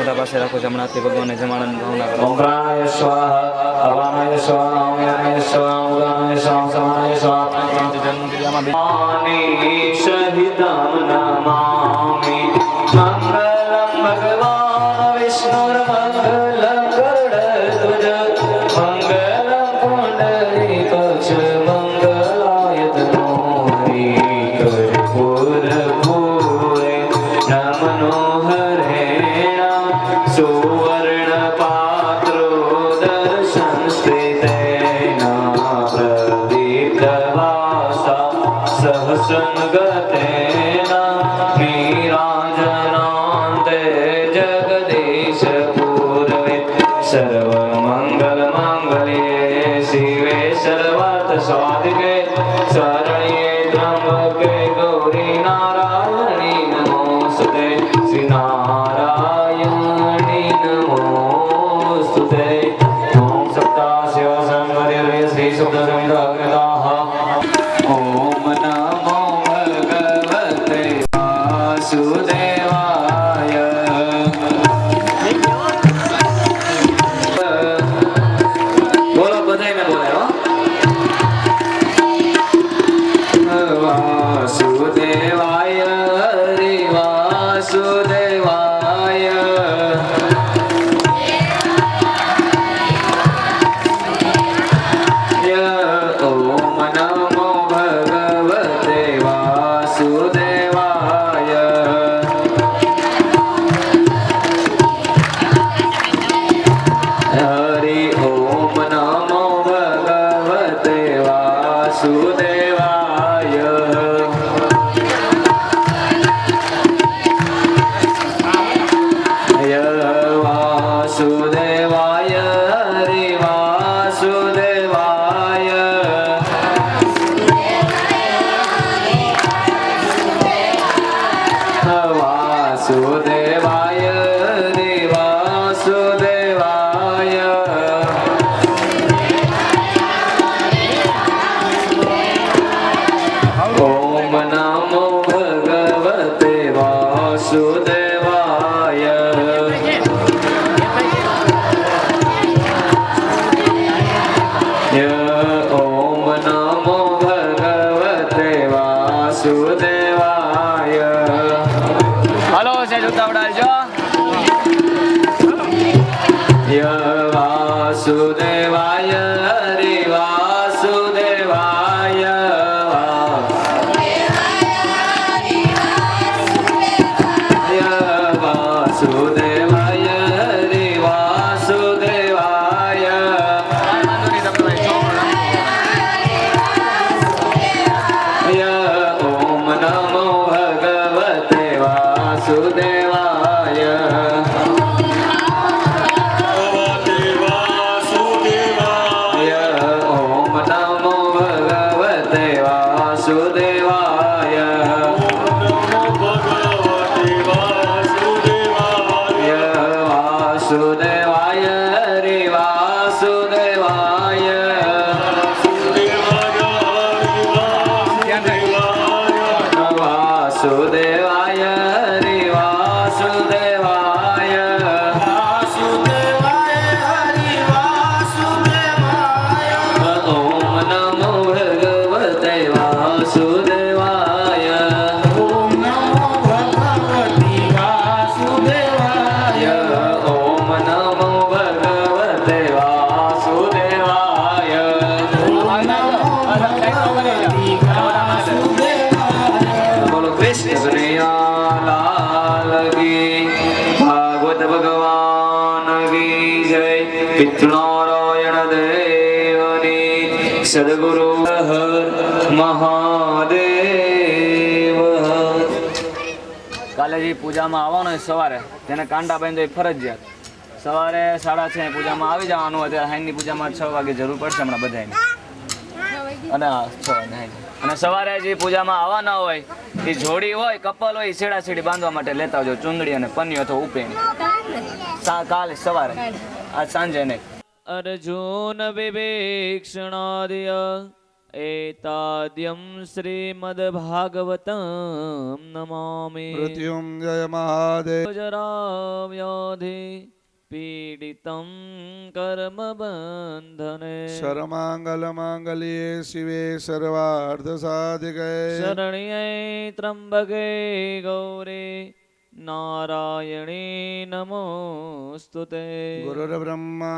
તમારા પાસે રાખો છો હમણાંથી ભગવાનને જમાડવાની ભાવના કરો. ઓમ પ્રાણાય સ્વાહા અપાનાય સ્વાહા ઓમયાનાય સ્વાહા ઉદાનાય સ્વાહા સમાનાય સ્વાહા શહિતમ નમામિ મંગલમ ભગવાન વિષ્ણુર્મંગલમ ગરુડધ્વજ મંગલમ પુંડરીકાક્ષ મંગલાયતનો કર્પૂર પૂરે નમનોહરેણ સુવર્ણ પાત્રો દર્શન સ્થિતેન પ્રદીપ્તવાસા સહસંગતેન નીરાજનાંતે જગદીશ પૂર્વે સર્વમંગલ માંગલ્યે શિવે સર્વાર્થ સાધિકે શરણ્યે ત્ર્યંબકે ગૌરી નારાયણી નમોસ્તુતે શ્રી નારાયણી નમોસ્તુતે ઓમ સપ્તાસ્ય સંવર્ય શ્રી શુક્લ સંહિતા ઓમ નમો ભગવતે વાસુદેવાય બોલો બધાને બોલે વાસુદેવાય હરિ વાસુદેવાય ઓમ નમો ભગવતે વાસુદેવાય હરિ ઓમ નમો ભગવતે વાસુદેવાય વાસુદેવાય હરિ વાસુદેવાય વાસુદેવાય હરિ વાસુદેવાય ઓમ નમો ભગવતે વાસુદેવાય ઓમ નમો ભગવતે વાસુદેવાય હાલો છે ઉતાવળાજો. વાસુદેવાય હરિ વાસુદેવાય વાસુદેવાય હરિ વાસુદેવાય ઓમ નમો ભગવતે વાસુદેવાય ઓમ નમો ભગવતે વાસુદેવાય વાસુદેવાય હરિ વાસુદેવાય વાસુદેવાય હરિ વાસુદેવાય ઓમ નમો ભગવતે વાસુદેવાય ઓમ નમો ભગવતે વાસુદેવાય બોલો કૃષ્ણ કનૈયા લાલ કી ભાગવત ભગવાન કી જય પિતૃનારાયણ દેવની સદગુરુ હર મહાદેવ. કાલે જે પૂજામાં આવવાનો હોય સવારે તેને કાંડા બાંધો એ ફરજિયાત. સવારે 6:30 પૂજામાં આવી જવાનું. અત્યારે હાઈની પૂજામાં 6 વાગે જરૂર પડશે હમણાં બધાને. અને 6 વાગે અને સવારે જે પૂજામાં આવવાના હોય એ જોડી હોય કપલ હોય છેડા છેડી બાંધવા માટે લેતા આવજો ચુંદડી અને પન્ની અથવા ઉપેણી. કાલે સવારે આજ સાંજે નહીં. અર્જુન વિભીષણાદિય एताद्यं श्रीमद्भागवतं नमामि मृत्युंजय महादेव जराव्याधि पीडितं कर्मबन्धने सर्वमंगल मांगल्ये शिवे सर्वार्थ साधिके शरण्ये त्र्यम्बके गौरी नारायणी नमोस्तुते गुरुर्ब्रह्मा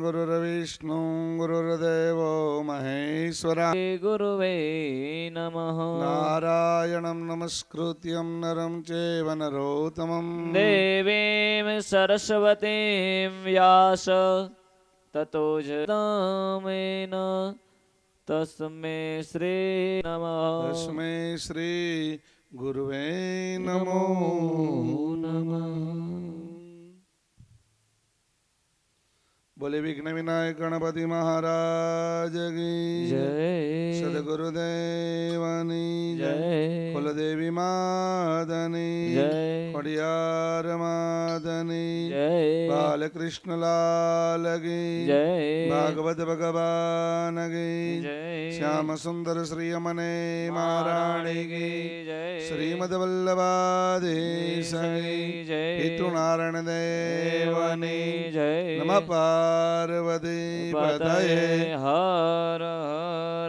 गुरुर्विष्णु गुरुर्देवो महेश्वरा गुरुवे नमः नारायणं नमस्कृत्यं नरं चैव नरोत्तमं देवीं सरस्वतीं व्यास ततो जतामेन तस्मै श्री नमः तस्मै श्री गुरुवे नमो नमः बोले विघ्न विनायक गणपति महाराज की जय सदगुरुदेवनी जय जय कुलदेवी मादनी जय खड़ियार मादनी जय बालकृष्ण लाल की जय भागवत भगवान की जय श्याम सुंदर श्री अमने महाराणी की जय श्रीमद वल्लभाधीश की जय पितृनारायण देवनी जय नमः पार्वती पतये हर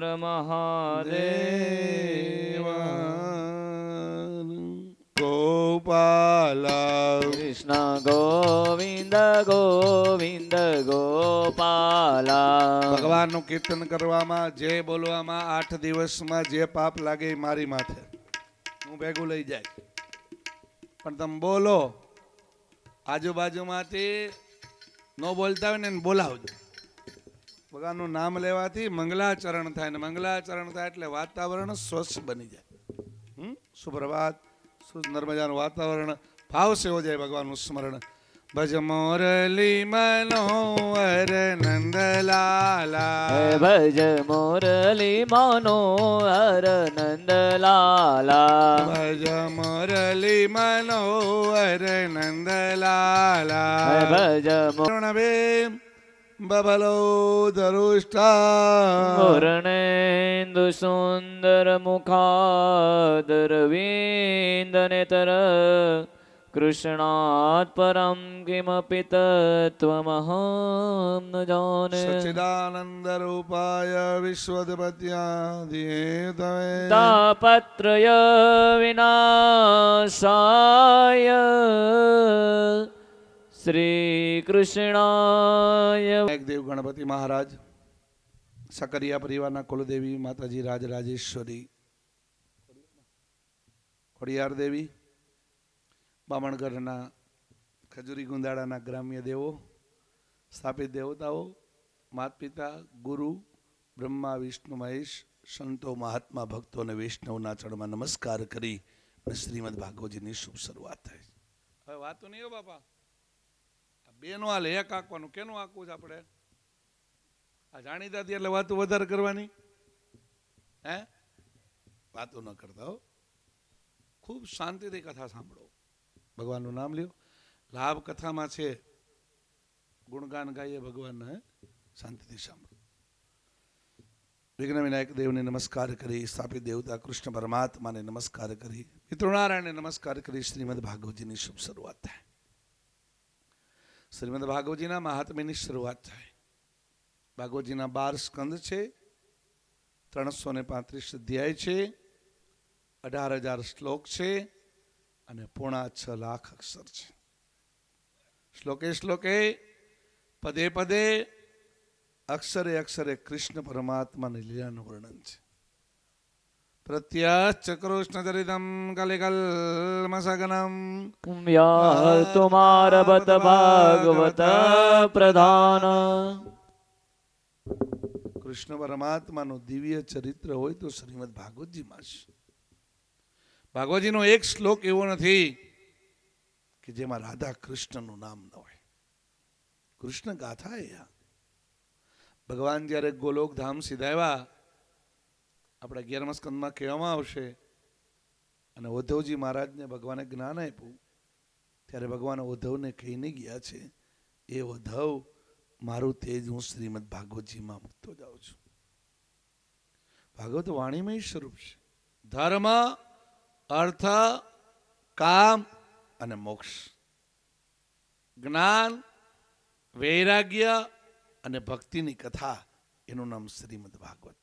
हर महादेव गोपाला कृष्ण गोविंद गोविंद गोपाला ભગવાનનું કીર્તન કરવામાં જે બોલવામાં 8 દિવસમાં જે પાપ લાગે એ મારી માથે હું ભેગું લઈ જાય પણ તમે બોલો આજુબાજુમાંથી ન બોલતા હોય ને એને બોલાવજો ભગવાનનું નામ લેવાથી મંગલાચરણ થાય ને મંગલાચરણ થાય એટલે વાતાવરણ સ્વચ્છ બની જાય સુપ્રભાત સુંદર મજાનું વાતાવરણ ભાવ સેવો જાય ભગવાનનું સ્મરણ ભજ મોરલી મનોહર નંદલાલા ભજ મોરલી મનોહર નંદલાલા ભજ મોરલી મનોહર નંદલાલા ભજ પૂર્ણવે બબલો ધરુષ્ટા પૂર્ણેન્દુ સુંદર મુખાદરવિંદ નેત્ર કૃષ્ણાત પરમ કિમપિ તત્વમહં ન જાને સચ્ચિદાનંદ રૂપાય વિશ્વોત્પત્યાધિહેતવે તાપત્રય વિનાશાય શ્રી કૃષ્ણાય દેવ ગણપતિ મહારાજ સકરિયા પરિવારના કુલદેવી માતાજી રાજરાજેશ્વરી ખોડિયાર દેવી બામણગઢના ખજૂરી ગુંદાળાના ગ્રામ્ય દેવો સ્થાપિત દેવતાઓ માત પિતા ગુરુ બ્રહ્મા વિષ્ણુ મહેશ સંતો મહાત્મા ભક્તો અને વૈષ્ણવના ચરણમાં નમસ્કાર કરી અને શ્રીમદ ભાગવતજીની શુભ શરૂઆત થાય છે. હવે વાતો નહીં હો બાપા, આ બેનો હાલ એક આંકવાનું કેનું આંકવું છે આપણે? આ જાણીતા હતી એટલે વાતો વધારે કરવાની, હે? વાતો ન કરતા હો, ખૂબ શાંતિથી કથા સાંભળો, ભગવાનનું નામ લ્યો. લાભ કથામાં છે, ગુણગાન ગાઈએ ભગવાનના, હે? શાંતિથી સાંભળો. વિઘ્ન વિનાયક દેવને નમસ્કાર કરી, સ્થાપિત દેવતા કૃષ્ણ પરમાત્માને નમસ્કાર કરી, પિતૃનારાયણને નમસ્કાર કરી શ્રીમદ ભાગવતજીની શુભ શરૂઆત થાય. શ્રીમદ ભાગવતજીના મહાત્મ્યની શરૂઆત થાય. ભાગવતજીના 12 સ્કંદ છે, 335 અધ્યાય છે, 18,000 શ્લોક છે અને 6.5 લાખ અક્ષર છે. શ્લોકે શ્લોકે પદે પદે અક્ષરે અક્ષરે કૃષ્ણ પરમાત્માની લીલાનું વર્ણન છે. પ્રત્યશ્ચ કૃષ્ણ ચરિતમ કલિકલ્મસગનમ તુમારબત ભાગવત પ્રધાન. કૃષ્ણ પરમાત્માનું દિવ્ય ચરિત્ર હોય તો શ્રીમદ ભાગવતજીમાં છે. ભાગવતજીનો એક શ્લોક એવો નથી કે જેમાં રાધા કૃષ્ણનું નામ ન હોય. કૃષ્ણ ગાથા એ ભગવાન જ્યારે ગોલોક ધામ સીધાવ્યા, આપણા 11મા સ્કંદમાં કહેવામાં આવશે, અને ઉદ્ધવજી મહારાજને ભગવાને જ્ઞાન આપ્યું, ત્યારે ભગવાન ઉદ્ધવને કહીને ગયા છે, એ ઉદ્ધવ મારું તેજ હું શ્રીમદ ભાગવતજીમાં મૂકતો જાઉં છું. ભાગવત વાણીમય સ્વરૂપ છે. ધર્મ, અર્થ, કામ અને મોક્ષ, જ્ઞાન, વૈરાગ્ય અને ભક્તિની કથા, એનું નામ શ્રીમદ ભાગવત.